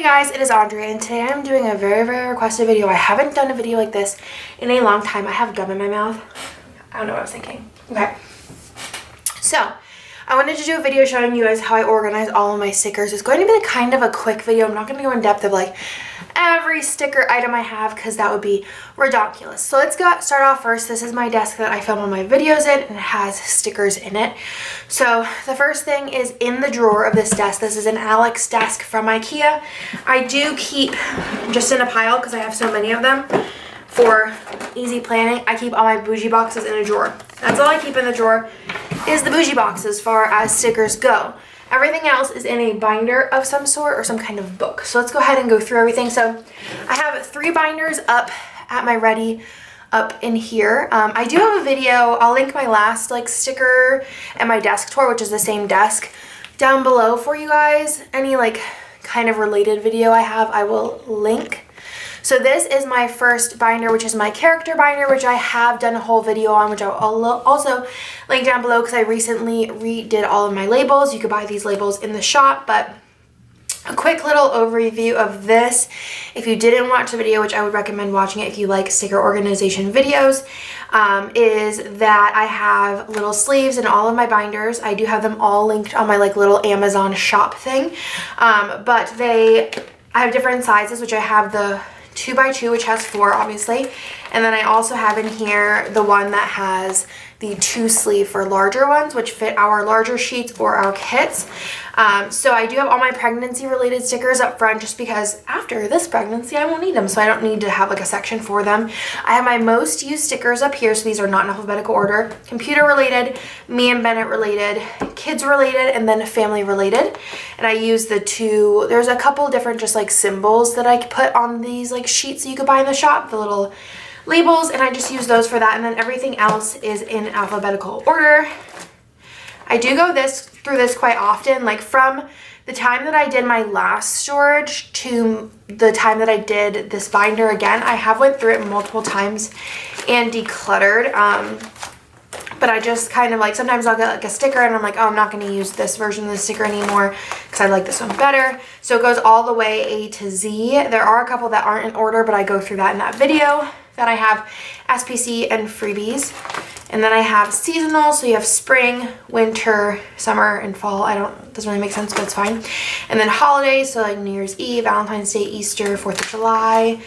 guys, it is Andrea, and today I'm doing a very requested video. I haven't done a video like this in a long time. I have gum in my mouth. I don't know what I was thinking. Okay. So, I wanted to do a video showing you guys how I organize all of my stickers. It's going to be kind of a quick video. I'm not going to go in depth of like every sticker item I have because that would be ridiculous. So let's start off first. This is my desk that I film all my videos in, and it has stickers in it. So the first thing is in the drawer of this desk. This is an Alex desk from IKEA. I do keep just in a pile because I have so many of them. For easy planning, I keep all my bougie boxes in a drawer. That's all I keep in the drawer is the bougie box as far as stickers go. Everything else is in a binder of some sort or some kind of book. So let's go ahead and go through everything. So I have 3 binders up at my ready up in here. I do have a video. I'll link my last sticker and my desk tour, which is the same desk, down below for you guys. Any kind of related video I have, I will link. So this is my first binder, which is my character binder, which I have done a whole video on, which I'll also link down below because I recently redid all of my labels. You could buy these labels in the shop, but a quick little overview of this. If you didn't watch the video, which I would recommend watching it if you like sticker organization videos, is that I have little sleeves in all of my binders. I do have them all linked on my little Amazon shop thing, but I have different sizes, which I have the 2x2, which has 4 obviously, and then I also have in here the one that has the 2 sleeve for larger ones, which fit our larger sheets or our kits. So I do have all my pregnancy related stickers up front just because after this pregnancy I won't need them, so I don't need to have a section for them. I have my most used stickers up here, so these are not in alphabetical order. Computer related, me and Bennett related, kids related, and then family related. And I use the 2, there's a couple different just symbols that I put on these sheets that you could buy in the shop, the little labels, and I just use those for that. And then everything else is in alphabetical order. I do go through this quite often, from the time that I did my last storage to the time that I did this binder again. I have went through it multiple times and decluttered, but I just kind of sometimes I'll get a sticker and I'm oh, I'm not going to use this version of the sticker anymore because I like this one better. So it goes all the way A to Z. There are a couple that aren't in order, but I go through that in that video. Then I have SPC and freebies. And then I have seasonal, so you have spring, winter, summer, and fall. Doesn't really make sense, but it's fine. And then holidays, so New Year's Eve, Valentine's Day, Easter, 4th of July,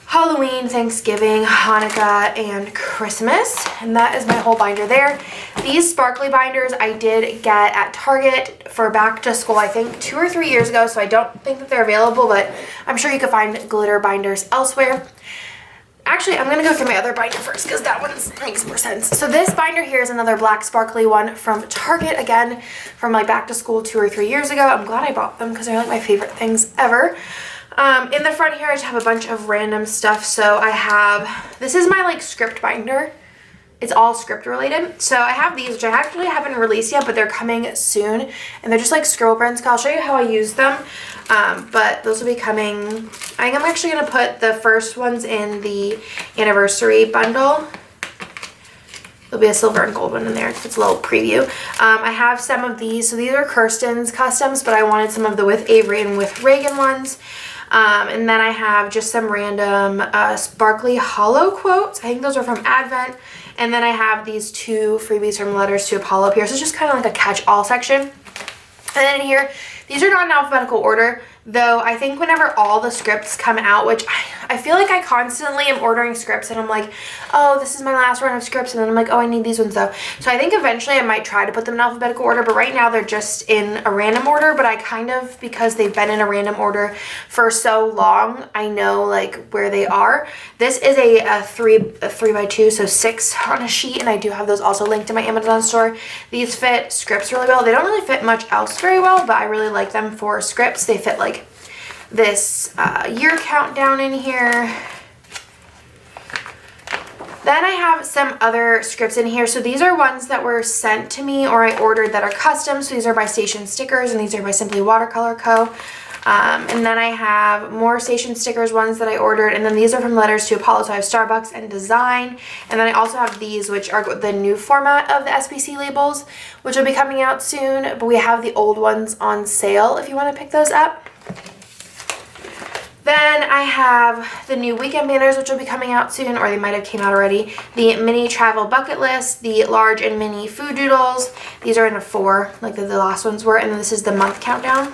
Halloween, Thanksgiving, Hanukkah, and Christmas. And that is my whole binder there. These sparkly binders I did get at Target for back to school, I think 2 or 3 years ago, so I don't think that they're available, but I'm sure you could find glitter binders elsewhere. Actually, I'm going to go through my other binder first because that one makes more sense. So this binder here is another black sparkly one from Target, again, from back to school 2 or 3 years ago. I'm glad I bought them because they're my favorite things ever. In the front here, I just have a bunch of random stuff. So I have, this is my script binder. It's all script related. So I have these, which I actually haven't released yet, but they're coming soon. And they're just Scribble prints. I'll show you how I use them. But those will be coming. I think I'm actually going to put the first ones in the anniversary bundle. There'll be a silver and gold one in there. It's a little preview. I have some of these. So these are Kirsten's customs, but I wanted some of the with Avery and with Reagan ones. And then I have just some random sparkly hollow quotes. I think those are from Advent. And then I have these 2 freebies from Letters to Apollo up here. So it's just kind of a catch-all section. And then in here, these are not in alphabetical order, though I think whenever all the scripts come out, which I feel I constantly am ordering scripts and I'm oh, this is my last run of scripts, and then I'm oh, I need these ones though. So I think eventually I might try to put them in alphabetical order, but right now they're just in a random order, but I kind of, because they've been in a random order for so long, I know where they are. This is a 3x2, so 6 on a sheet, and I do have those also linked in my Amazon store. These fit scripts really well. They don't really fit much else very well, but I really like them for scripts. They fit this year countdown in here. Then I have some other scripts in here. So these are ones that were sent to me or I ordered that are custom. So these are by Station Stickers, and these are by Simply Watercolor Co. And then I have more Station Stickers ones that I ordered, and then these are from Letters to Apollo. So I have Starbucks and Design, and then I also have these, which are the new format of the SPC labels, which will be coming out soon, but we have the old ones on sale if you want to pick those up. I have the new weekend banners, which will be coming out soon, or they might have came out already. The mini travel bucket list, the large and mini food doodles. These are in a 4, like the last ones were, and then this is the month countdown.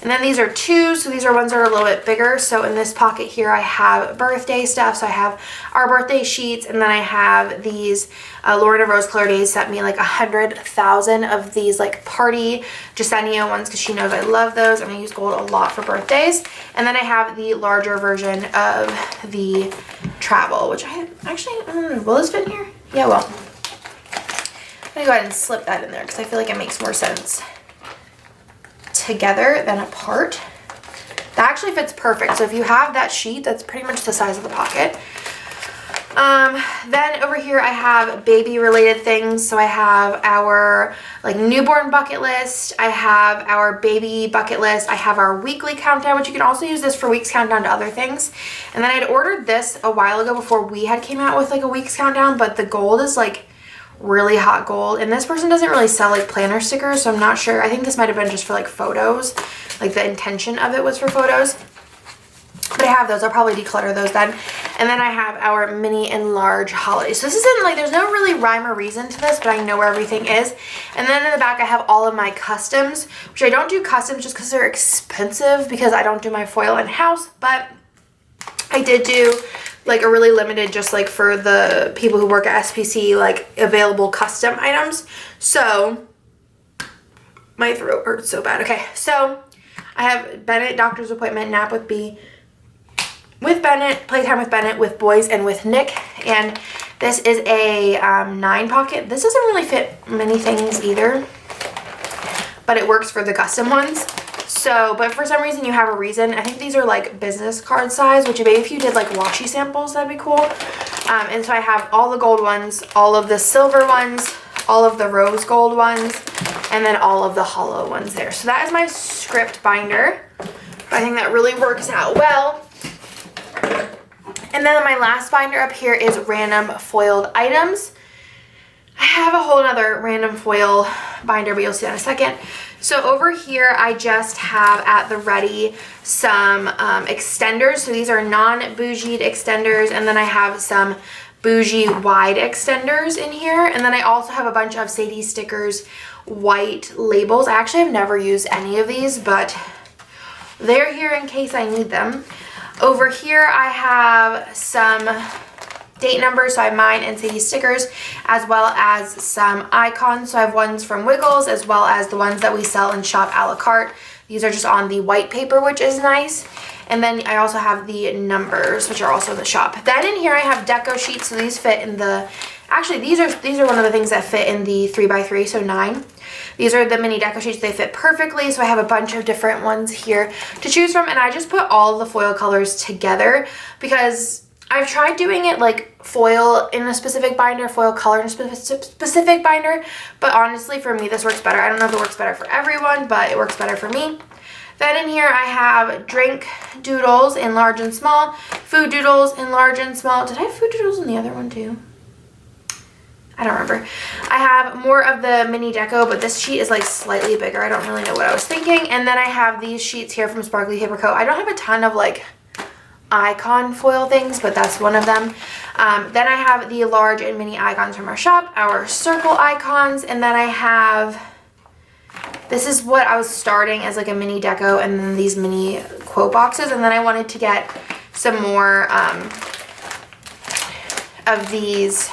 And then these are 2, so these are ones that are a little bit bigger. So in this pocket here, I have birthday stuff. So I have our birthday sheets, and then I have these Lorna Rose Color Days sent me like 100,000 of these like party Decennial ones because she knows I love those. I'm gonna use gold a lot for birthdays. And then I have the larger version of the travel, which I actually, I don't know, will this fit in here? Yeah, well, I'm gonna go ahead and slip that in there because I feel like it makes more sense together than apart. That actually fits perfect. So if you have that sheet, that's pretty much the size of the pocket. Then over here I have baby related things. So I have our like newborn bucket list. I have our baby bucket list. I have our weekly countdown, which you can also use this for weeks countdown to other things. And then I had ordered this a while ago before we had came out with like a weeks countdown, but the gold is like really hot gold, and this person doesn't really sell like planner stickers, so I'm not sure. I think this might have been just for like photos, like the intention of it was for photos, but I have those. I'll probably declutter those then. And then I have our mini and large holidays. So this isn't like, there's no really rhyme or reason to this, but I know where everything is. And then in the back I have all of my customs, which I don't do customs just because they're expensive because I don't do my foil in-house, but I did do like a really limited, just like for the people who work at SPC, like available custom items. So my throat hurts so bad. Okay, so I have Bennett, doctor's appointment, nap with B, with Bennett, playtime with Bennett, with boys, and with Nick. And this is a 9 pocket. This doesn't really fit many things either, but it works for the custom ones. So, but for some reason you have a reason. I think these are like business card size, which maybe if you did like washi samples, that'd be cool. And so I have all the gold ones, all of the silver ones, all of the rose gold ones, and then all of the hollow ones there. So that is my script binder. I think that really works out well. And then my last binder up here is random foiled items. I have a whole other random foil binder, but you'll see that in a second. So over here, I just have at the ready some extenders. So these are non-bougied extenders, and then I have some bougie wide extenders in here. And then I also have a bunch of Sadie Stickers white labels. I actually have never used any of these, but they're here in case I need them. Over here, I have some date numbers, so I have mine and Sadie stickers, as well as some icons. So I have ones from Wiggles, as well as the ones that we sell and shop a la carte. These are just on the white paper, which is nice. And then I also have the numbers, which are also in the shop. Then in here I have Deco Sheets, so these fit in the, actually these are one of the things that fit in the 3x3, so 9. These are the mini Deco Sheets. They fit perfectly, so I have a bunch of different ones here to choose from, and I just put all the foil colors together because I've tried doing it like foil in a specific binder, foil color in a specific binder, but honestly for me this works better. I don't know if it works better for everyone, but it works better for me. Then in here I have drink doodles in large and small, food doodles in large and small. Did I have food doodles in the other one too? I don't remember. I have more of the mini deco, but this sheet is like slightly bigger. I don't really know what I was thinking. And then I have these sheets here from Sparkly Paper Co. I don't have a ton of like icon foil things, but that's one of them. Then I have the large and mini icons from our shop, our circle icons, and then I have, this is what I was starting as like a mini deco, and then these mini quote boxes, and then I wanted to get some more of these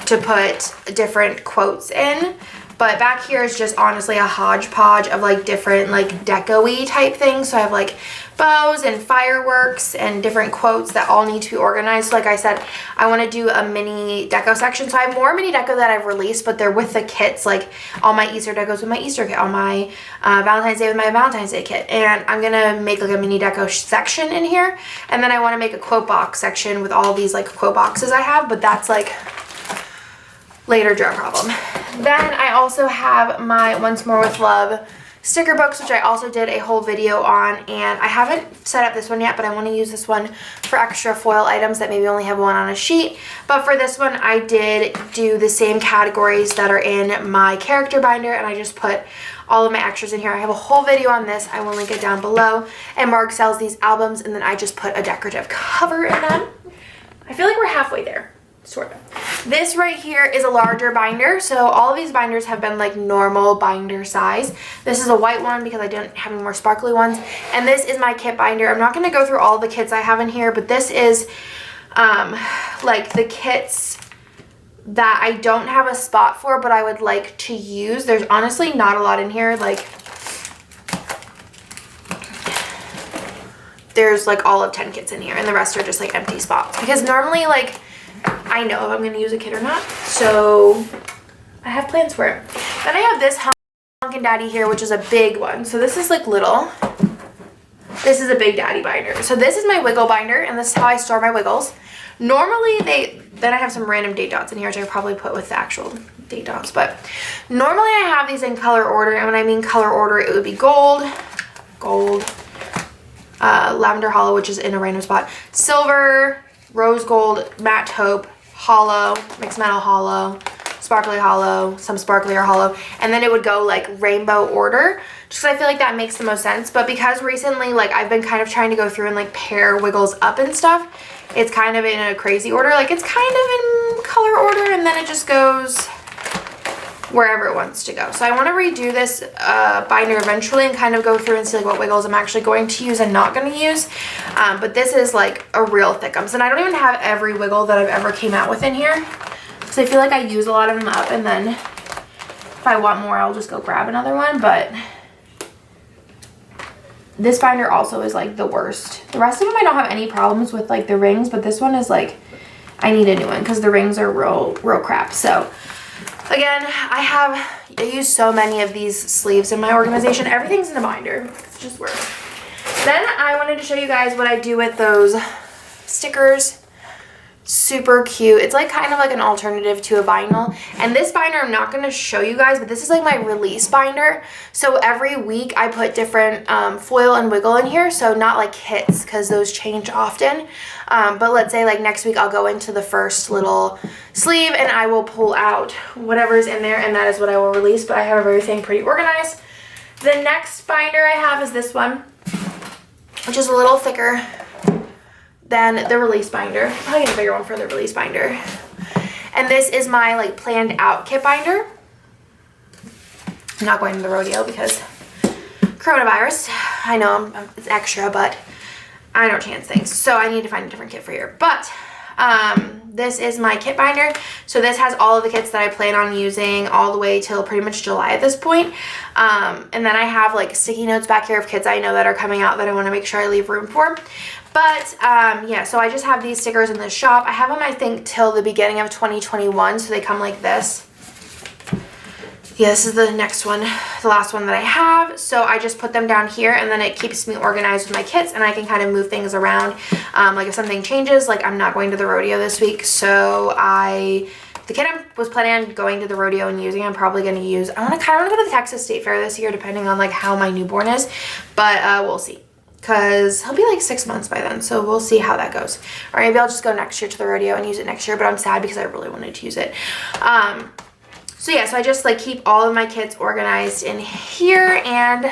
to put different quotes in. But back here is just honestly a hodgepodge of like different like deco-y type things. So I have like bows and fireworks and different quotes that all need to be organized. So like I said, I want to do a mini deco section. So I have more mini deco that I've released, but they're with the kits, like all my Easter decos with my Easter kit, all my Valentine's Day with my Valentine's Day kit. And I'm going to make like a mini deco section in here. And then I want to make a quote box section with all these like quote boxes I have, but that's like later drawer problem. Then I also have my Once More With Love sticker books, which I also did a whole video on, and I haven't set up this one yet, but I want to use this one for extra foil items that maybe only have one on a sheet. But for this one, I did do the same categories that are in my character binder, and I just put all of my extras in here. I have a whole video on this. I will link it down below. And Mark sells these albums, and then I just put a decorative cover in them. I feel like we're halfway there, sort of. This right here is a larger binder. So all of these binders have been like normal binder size. This is a white one because I didn't have any more sparkly ones. And this is my kit binder. I'm not going to go through all the kits I have in here, but this is like the kits that I don't have a spot for, but I would like to use. There's honestly not a lot in here. Like, there's like all of 10 kits in here, and the rest are just like empty spots. Because normally, like, I know if I'm going to use a kit or not, so I have plans for it. Then I have this Hunkin' Daddy here, which is a big one. So this is like little. This is a Big Daddy binder. So this is my wiggle binder, and this is how I store my wiggles. Normally, then I have some random date dots in here, which I probably put with the actual date dots. But normally I have these in color order, and when I mean color order, it would be gold, lavender hollow, which is in a random spot, silver, rose gold, matte taupe, hollow, mixed metal hollow, sparkly hollow, some sparklier hollow, and then it would go like rainbow order, just because I feel like that makes the most sense. But because recently, like, I've been kind of trying to go through and like pair wiggles up and stuff, it's kind of in a crazy order. Like, it's kind of in color order, and then it just goes wherever it wants to go. So I want to redo this binder eventually and kind of go through and see like what wiggles I'm actually going to use and not going to use. But this is like a real thickums, and I don't even have every wiggle that I've ever came out with in here, because I feel like I use a lot of them up, and then if I want more, I'll just go grab another one. But this binder also is like the worst. The rest of them I don't have any problems with, like the rings, but this one is like, I need a new one because the rings are real crap. So again, I use so many of these sleeves in my organization. Everything's in a binder. It's just work. Then I wanted to show you guys what I do with those stickers. Super cute. It's like kind of like an alternative to a vinyl. And this binder I'm not going to show you guys, but this is like my release binder. So every week I put different foil and wiggle in here. So not like kits, because those change often. But let's say like next week I'll go into the first little sleeve and I will pull out whatever's in there, and that is what I will release. But I have everything pretty organized. The next binder I have is this one, which is a little thicker than the release binder. I'll probably get a bigger one for the release binder. And this is my like planned out kit binder. I'm not going to the rodeo because coronavirus. I know it's extra, but I don't chance things, so I need to find a different kit for here. But this is my kit binder. So this has all of the kits that I plan on using all the way till pretty much July at this point. And then I have like sticky notes back here of kits I know that are coming out that I want to make sure I leave room for. But yeah, so I just have these stickers in the shop. I have them, I think, till the beginning of 2021, so they come like this. Yeah, this is the next one, the last one that I have. So I just put them down here, and then it keeps me organized with my kits, and I can kind of move things around. Like if something changes, like I'm not going to the rodeo this week, so the kit I was planning on going to the rodeo and using, I'm probably going to use. I kind of want to go to the Texas State Fair this year, depending on like how my newborn is, but we'll see. Because he'll be like 6 months by then, so we'll see how that goes. Or maybe I'll just go next year to the rodeo and use it next year, but I'm sad because I really wanted to use it. So yeah, so I just like keep all of my kits organized in here, and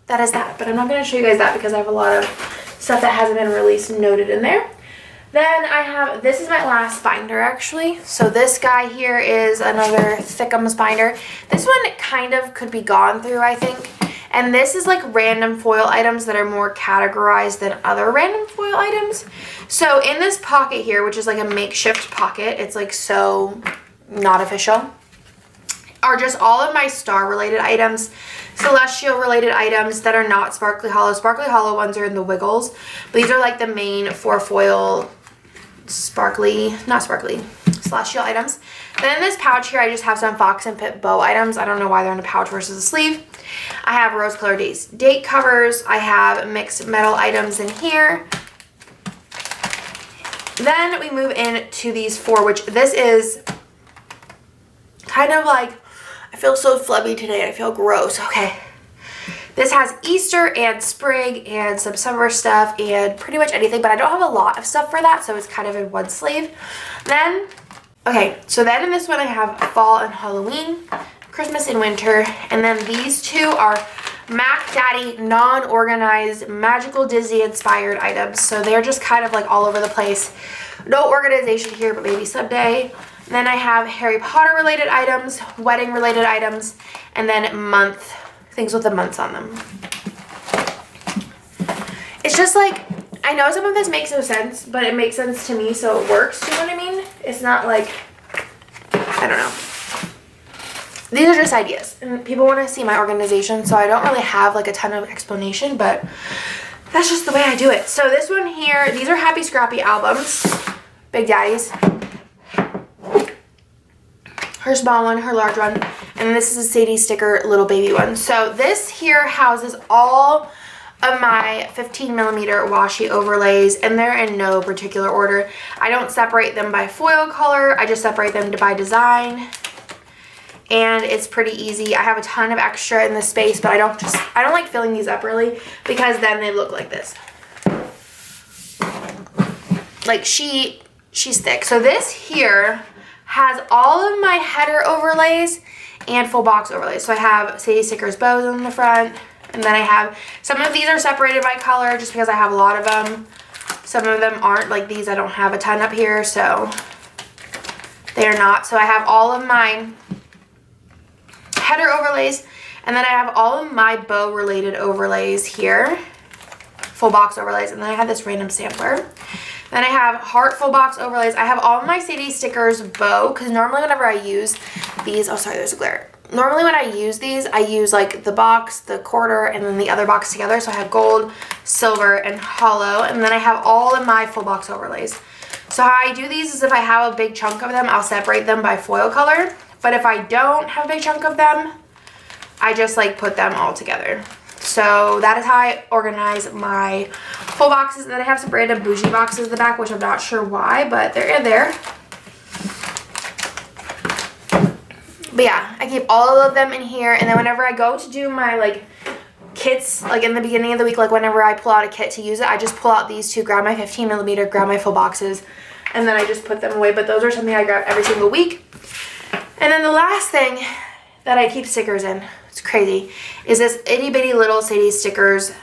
that is that. But I'm not going to show you guys that because I have a lot of stuff that hasn't been released noted in there. Then I have, this is my last binder actually. So this guy here is another thickums binder. This one kind of could be gone through, I think. And this is like random foil items that are more categorized than other random foil items. So in this pocket here, which is like a makeshift pocket, it's like so not official, are just all of my star related items, celestial related items that are not sparkly hollow. Sparkly hollow ones are in the wiggles. But these are like the main 4 foil celestial items. Then in this pouch here, I just have some Fox and Pip bow items. I don't know why they're in a pouch versus a sleeve. I have rose colored date covers. I have mixed metal items in here. Then we move into these 4, which this is kind of like, I feel so flubby today. I feel gross. Okay. This has Easter and spring and some summer stuff and pretty much anything, but I don't have a lot of stuff for that, so it's kind of in one sleeve. Then, okay, so then in this one I have fall and Halloween. Christmas and winter. And then these two are Mac Daddy non-organized magical Disney inspired items. So they're just kind of like all over the place. No organization here, but maybe someday. And then I have Harry Potter related items, wedding related items, and then things with the months on them. It's just like, I know some of this makes no sense, but it makes sense to me, so it works, do you know what I mean? It's not like, I don't know. These are just ideas, and people want to see my organization, so I don't really have like a ton of explanation, but that's just the way I do it. So this one here, these are Happy Scrappy albums, Big Daddy's. Her small one, her large one, and this is a Sadie sticker little baby one. So this here houses all of my 15mm washi overlays, and they're in no particular order. I don't separate them by foil color, I just separate them by design, and it's pretty easy. I have a ton of extra in this space, but I don't like filling these up really, because then they look like this. Like she's thick. So this here has all of my header overlays and full box overlays. So I have Sadie stickers bows on the front, and then I have, some of these are separated by color just because I have a lot of them. Some of them aren't, like these I don't have a ton up here, so they're not. So I have all of my header overlays, and then I have all of my bow related overlays here, full box overlays, and then I have this random sampler. Then I have heart full box overlays. I have all of my Sadie stickers bow, because normally whenever I use these, oh sorry, there's a glare. Normally when I use these, I use like the box, the quarter, and then the other box together. So I have gold, silver, and hollow. And then I have all of my full box overlays. So how I do these is if I have a big chunk of them, I'll separate them by foil color. But if I don't have a big chunk of them, I just like put them all together. So that is how I organize my full boxes. And then I have some random bougie boxes in the back, which I'm not sure why, but they're in there. But yeah, I keep all of them in here. And then whenever I go to do my like kits, like in the beginning of the week, like whenever I pull out a kit to use it, I just pull out these two, grab my 15mm, grab my full boxes, and then I just put them away. But those are something I grab every single week. And then the last thing that I keep stickers in, it's crazy, is this itty bitty little Sadie stickers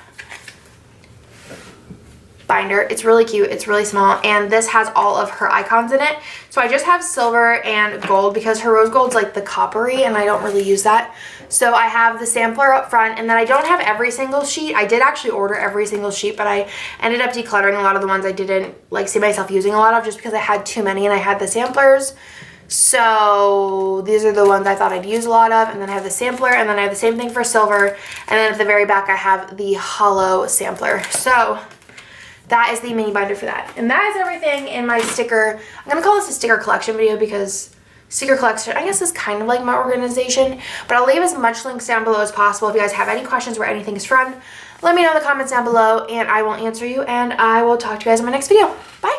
binder. It's really cute, it's really small, and this has all of her icons in it. So I just have silver and gold because her rose gold's like the coppery and I don't really use that. So I have the sampler up front, and then I don't have every single sheet. I did actually order every single sheet, but I ended up decluttering a lot of the ones I didn't like see myself using a lot of, just because I had too many and I had the samplers. So these are the ones I thought I'd use a lot of, and then I have the sampler, and then I have the same thing for silver, and then at the very back I have the hollow sampler. So that is the mini binder for that. And that is everything in my sticker. I'm gonna call this a sticker collection video because sticker collection, I guess, is kind of like my organization, but I'll leave as much links down below as possible. If you guys have any questions where anything is from, let me know in the comments down below and I will answer you, and I will talk to you guys in my next video. Bye.